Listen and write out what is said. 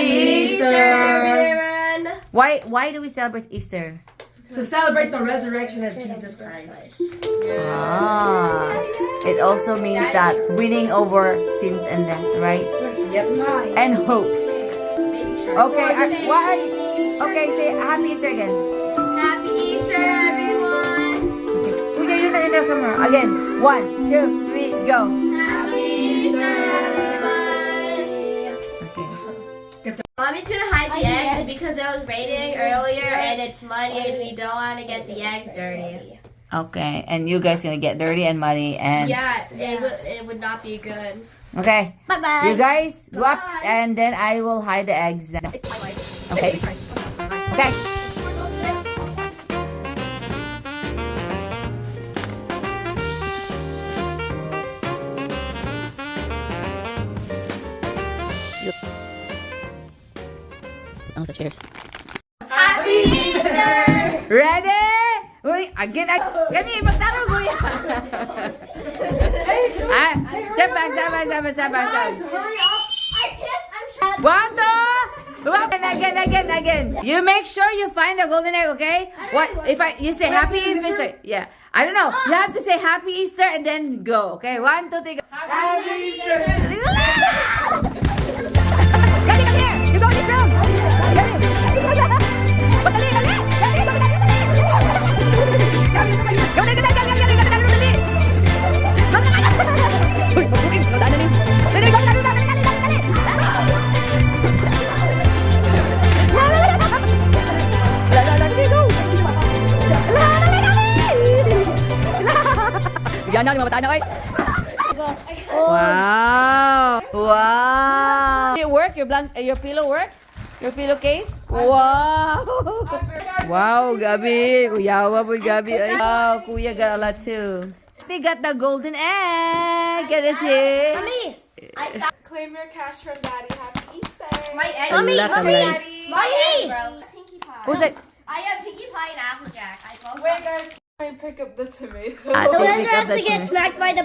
Easter! everyone. Why do we celebrate Easter? To celebrate the resurrection of Jesus Christ. Ah, it also means that winning over sins and death, right? Yep. And hope. Okay, Why? okay, say Happy Easter again. Happy Easter, everyone. Okay, yun na the camera. Again, 1, 2, 3, go. Happy Easter, everyone. Okay. Mommy's gonna hide the eggs because it was raining earlier and it's muddy and we don't want to get the eggs dirty. Okay, and you guys gonna get dirty and muddy and Yeah, it would not be good. okay. Bye-bye. You guys go up and then I will hide the eggs. It's my life. Okay. Okay. Oh, the cheers. Happy Easter! Ready? Wait, again, gani, magtaro ko yan. Step back. Hurry up! I can't. I'm sure. One, two, again. You make sure you find the golden egg, okay? What if you say Happy Easter? Yeah, I don't know. You have to say Happy Easter and then go, okay? 1, 2, 3, go. Happy Easter! Gali, come here. You go in this room. Gali. Madali. Uy, pagpukin. Dali. Dali. Yan na, mga bata na, oy. Wow. Did it work? Your pillow work? Your pillowcase? Wow. Wow, Gabi. Kuyawa po, Gabi. Ay. Wow, Kuya got a lot too. They got the golden egg. Get it, see? Claim your cash from Daddy. Happy Easter. My egg. Mommy, Mommy. Pinkie Pie. Who's it? I have Pinkie Pie and Applejack. I both. Wait, guys. Can I pick up the tomato? Ah, The pick winner up has the to get tomato. smacked by the